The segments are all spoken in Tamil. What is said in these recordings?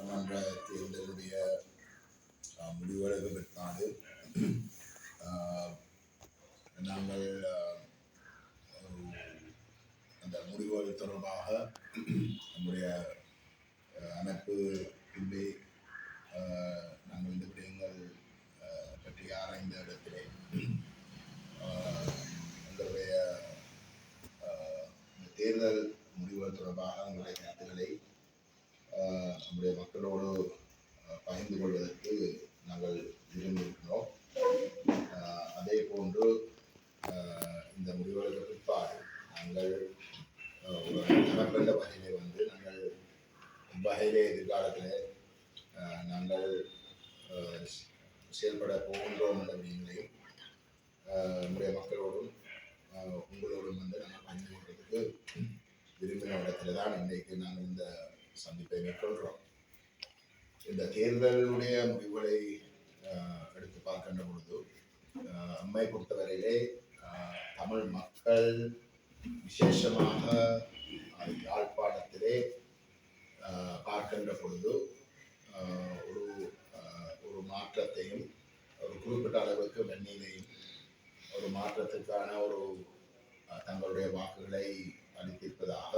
நாடாளுமன்ற தேர்தலுடைய முடிவுகளுக்கு பிற்பாடு நாங்கள் அந்த முடிவுகள் தொடர்பாக நம்முடைய அமைப்பு உள்ளே நாங்கள் இந்த விடயங்கள் பற்றி ஆராய்ந்த இடத்திலே எங்களுடைய தேர்தல் முடிவுகள் தொடர்பாக எங்களுடைய கருத்துக்களை நம்முடைய மக்களோடு பகிர்ந்து கொள்வதற்கு நாங்கள் விரும்பியிருக்கிறோம். அதே போன்று இந்த முடிவுகளுக்கு பிற்பாடு நாங்கள் ஒரு தரப்பட்ட வகையிலே நாங்கள் வகையிலே எதிர்காலத்தில் நாங்கள் செயல்பட போகின்றோம் என்ற விடயங்களையும் நம்முடைய மக்களோடும் உங்களோடும் நாங்கள் பகிர்ந்து கொள்வதற்கு விரும்பின இடத்துல தான் இன்றைக்கு நாங்கள் இந்த சந்திப்பை மேற்கொள்கிறோம். இந்த தேர்தலுடைய முடிவுகளை எடுத்து பார்க்கின்ற பொழுது நம்மை பொறுத்தவரையிலே தமிழ் மக்கள் விசேஷமாக யாழ்ப்பாணத்திலே பார்க்கின்ற பொழுது ஒரு மாற்றத்தையும் ஒரு குறிப்பிட்ட அளவுக்கு வெண்ணிலையும் ஒரு மாற்றத்துக்கான ஒரு தங்களுடைய வாக்குகளை அளித்திருப்பதாக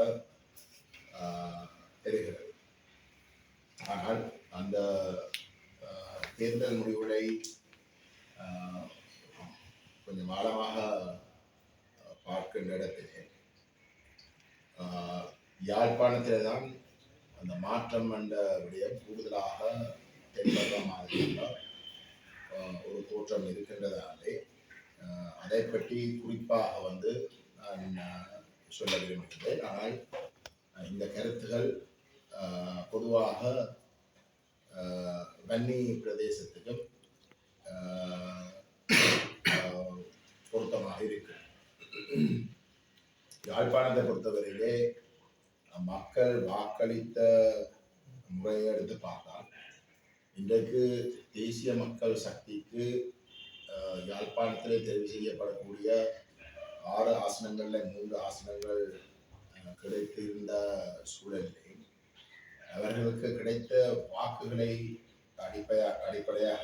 தெரிகிறது. ஆனால் அந்த தேர்தல் முடிவுகளை கொஞ்சம் ஆழமாக பார்க்கின்ற இடத்திலே யாழ்ப்பாணத்திலே தான் அந்த மாற்றம் என்ற விடயம் கூடுதலாக தென்படுற மாதிரி ஒரு தோற்றம் இருக்கின்றதாலே அதை பற்றி குறிப்பாக நான் சொல்ல விரும்புகிறேன். ஆனால் இந்த கருத்துகள் பொதுவாக வன்னி பிரதேசத்துக்கும் பொருத்தமாக இருக்கு. யாழ்ப்பாணத்தை பொறுத்தவரையிலே மக்கள் வாக்களித்த முறையை எடுத்து பார்த்தால் இன்றைக்கு தேசிய மக்கள் சக்திக்கு யாழ்ப்பாணத்திலே தெரிவு செய்யப்படக்கூடிய 6 ஆசனங்களில் 3 ஆசனங்கள் கிடைத்திருந்த சூழலிலே அவர்களுக்கு கிடைத்த வாக்குகளை அடிப்படையாக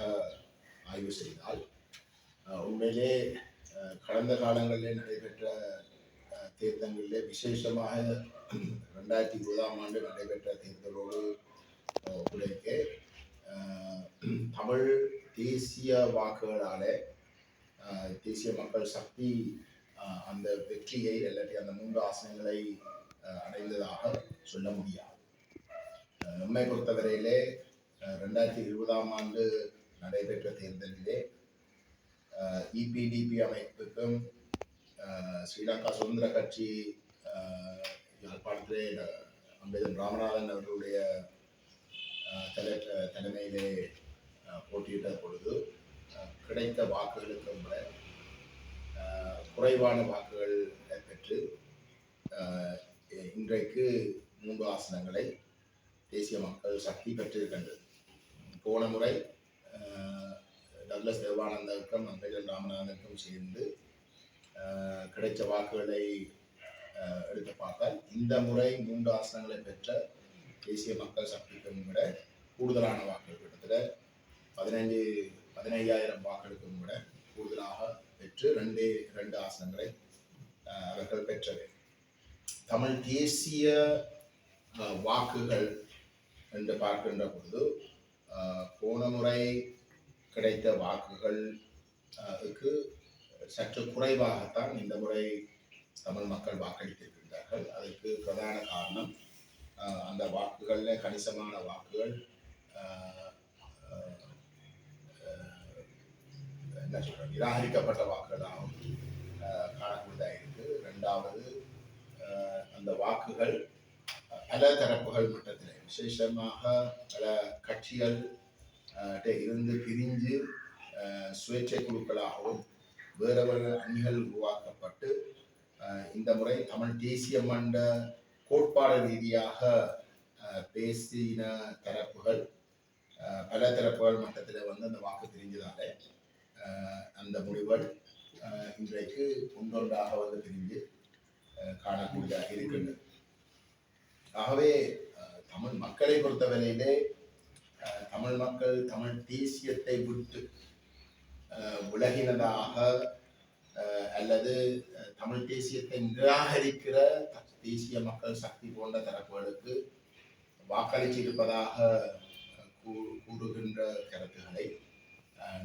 ஆய்வு செய்தால் உண்மையிலே கடந்த காலங்களில் நடைபெற்ற தேர்தல்களிலே விசேஷமாக 2020ஆம் ஆண்டு நடைபெற்ற தேர்தலோடு உழைக்க தமிழ் தேசிய வாக்குகளாலே தேசிய மக்கள் சக்தி அந்த வெற்றியை இல்லாட்டி அந்த 3 ஆசனங்களை அடைந்ததாக சொல்ல முடியாது. நம்மை பொறுத்தவரையிலே 2020ஆம் ஆண்டு நடைபெற்ற தேர்தலிலே EPDP அமைப்புக்கும் ஸ்ரீலங்கா சுதந்திர கட்சி யாழ்ப்பாணத்திலே அம்பேதன் ராமநாதன் அவர்களுடைய தலைமையிலே போட்டியிட்ட பொழுது கிடைத்த வாக்குகளுக்கும் விட குறைவான வாக்குகள் பெற்று இன்றைக்கு 3 ஆசனங்களை தேசிய மக்கள் சக்தி பெற்றிருக்கின்றது. போன முறை டக்ளஸ் தேவானந்தாவுக்கும் அம்பேதன் ராமநாதனுக்கும் சேர்ந்து கிடைச்ச வாக்குகளை எடுத்து பார்த்தால் இந்த முறை 3 ஆசனங்களை பெற்ற தேசிய மக்கள் சக்திக்கும் விட கூடுதலான வாக்குகள் கிட்டத்தட்ட 15,000 வாக்களுக்கும் விட கூடுதலாக பெற்று 2 ஆசனங்களை அவர்கள் பெற்றவை. தமிழ் தேசிய வாக்குகள் என்று பார்க்கின்ற பொழுது போன முறை கிடைத்த வாக்குகளுக்கு சற்று குறைவாகத்தான் இந்த முறை தமிழ் மக்கள் வாக்களித்திருக்கின்றார்கள். அதற்கு பிரதான காரணம் அந்த வாக்குகளில் கணிசமான வாக்குகள் என்ன சொல்ற நிராகரிக்கப்பட்ட வாக்குகளாகவும் காணக்கூடியதாக இருக்கு. 2வது அந்த வாக்குகள் பல தரப்புகள் மட்டத்தில் விசேஷமாக பல கட்சிகள் இருந்து பிரிஞ்சு சுயேட்சை குழுக்களாகவும் வேறு வேறு அணிகள் உருவாக்கப்பட்டு இந்த முறை தமிழ் தேசியம் என்ற கோட்பாடு ரீதியாக பேசின தரப்புகள் பல தரப்புகள் மட்டத்தில் அந்த வாக்கு பிரிஞ்சதால அந்த முடிவுகள் இன்றைக்கு ஒன்றொன்றாக பிரிஞ்சு காணக்கூடியதாக இருக்கின்றது. ஆகவே தமிழ் மக்களை பொறுத்தவரையிலே தமிழ் மக்கள் தமிழ் தேசியத்தை விட்டு விலகினதாக அல்லது தமிழ் தேசியத்தை நிராகரிக்கிற தேசிய மக்கள் சக்தி போன்ற தரப்புகளுக்கு வாக்களித்திருப்பதாக கூறுகின்ற கருத்துக்களை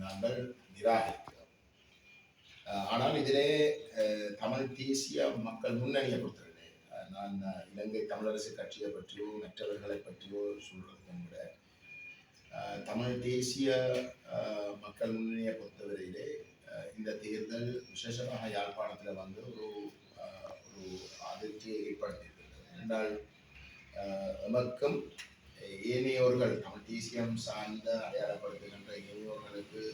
நாங்கள் நிராகரிக்கிறோம். ஆனால் இதிலே தமிழ் தேசிய மக்கள் முன்னணியை பொறுத்தவரை நான் இலங்கை தமிழரசு கட்சியை பற்றியோ மற்றவர்களை பற்றியோ சொல்றதுக்கு விட தமிழ் தேசிய மக்கள் முன்னணியை பொறுத்தவரையிலே இந்த தேர்தல் விசேஷமாக யாழ்ப்பாணத்தில் வந்து ஒரு அதிர்ச்சியை ஏற்படுத்தியிருக்கிறது. என்றால் எமக்கும் ஏனையோர்கள் தமிழ் தேசியம் சார்ந்த அடையாளப்படுத்துகின்ற ஏனையோர்களுக்கு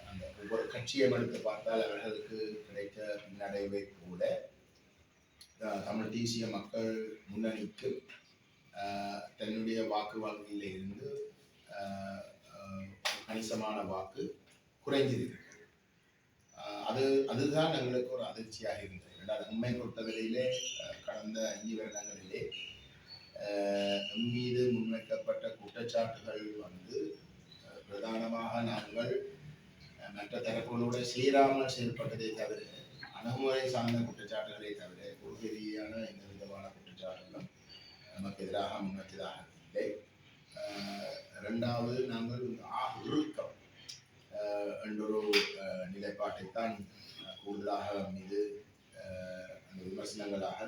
அந்த ஒவ்வொரு கட்சியை எடுத்து பார்த்தால் அவர்களுக்கு கிடைத்த பின்னடைவை கூட தமிழ் தேசிய மக்கள் முன்னணிக்கு தன்னுடைய வாக்கு வங்கியில் இருந்து கணிசமான வாக்கு குறைஞ்சிருக்கு. அதுதான் எங்களுக்கு ஒரு அதிர்ச்சியாக இருந்தது. இரண்டாவது உண்மை பொறுத்தவரையிலே கடந்த 5 வருடங்களிலே மீது முன்வைக்கப்பட்ட குற்றச்சாட்டுகள் வந்து பிரதானமாக நாங்கள் மற்ற தரப்புகளோடு சேராமல் செயல்பட்டதை தவிர அணுகுமுறை சார்ந்த குற்றச்சாட்டுகளை தவிர கொள்கை ரீதியான எந்த விதமான குற்றச்சாட்டுகளும் நமக்கு எதிராக முன்வைத்ததாக இல்லை. இரண்டாவது நாங்கள் இறுக்கம் என்றொரு நிலைப்பாட்டைத்தான் கூடுதலாக மீது அந்த விமர்சனங்களாக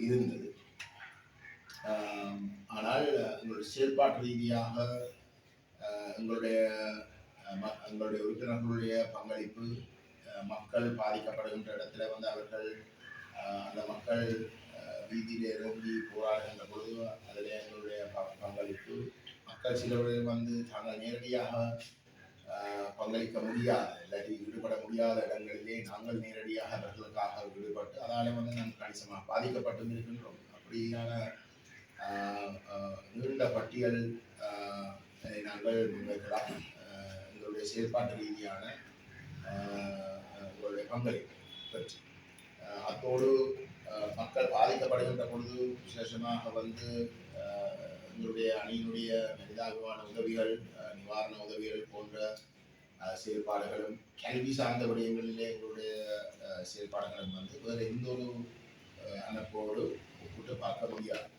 இருந்தது. ஆனால் எங்களுடைய செயல்பாட்டு ரீதியாக எங்களுடைய உறுப்பினர்களுடைய பங்களிப்பு மக்கள் பாதிக்கப்படுகின்ற இடத்துல வந்து அவர்கள் அந்த மக்கள் வீதியில் இறங்கி போராடுகின்ற பொழுது அதில் எங்களுடைய பங்களிப்பு மக்கள் சிலவர்கள் வந்து தாங்கள் நேரடியாக பங்களிக்க முடியாத இல்லாட்டி ஈடுபட முடியாத இடங்களிலே நாங்கள் நேரடியாக அவர்களுக்காக ஈடுபட்டு அதாலே வந்து நாங்கள் கணிசமாக பாதிக்கப்பட்டு இருக்கின்றோம். அப்படியான நீண்ட பட்டியல் நாங்கள் முன்வைக்கலாம். எங்களுடைய செயல்பாட்டு ரீதியான உங்களுடைய பங்களிப்பு பற்றி அத்தோடு மக்கள் பாதிக்கப்படுகின்ற பொழுது விசேஷமாக வந்து எங்களுடைய அணியினுடைய மனிதாபிமான உதவிகள் நிவாரண உதவிகள் போன்ற செயல்பாடுகளும் கல்வி சார்ந்த விடயங்களிலே எங்களுடைய செயல்பாடுகளும் வந்து வேறு எந்த ஒரு அமைப்போடு ஒப்பிட்டு பார்க்க முடியாது.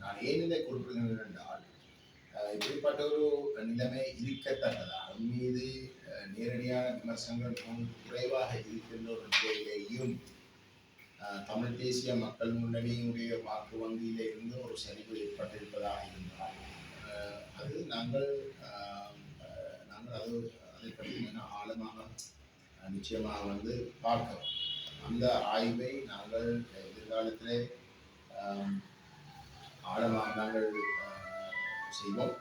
நான் ஏன் இதை குறிப்பிடுகிறேன் என்றால் இப்படிப்பட்ட ஒரு நிலைமை இருக்கத்தக்கதாக மீது நேரடியான விமர்சனங்கள் குறைவாக இருக்கின்ற ஒரு நிலையிலேயும் தமிழ் தேசிய மக்கள் முன்னணியினுடைய வாக்கு வங்கியில இருந்து ஒரு சரிவு ஏற்பட்டிருப்பதாக இருந்தால் அது நாங்கள் அதை பற்றி ஆழமாக நிச்சயமாக வந்து பார்க்கிறோம். அந்த ஆய்வை நாங்கள் எதிர்காலத்திலே ஆழமாக நாங்கள் செய்வோம்.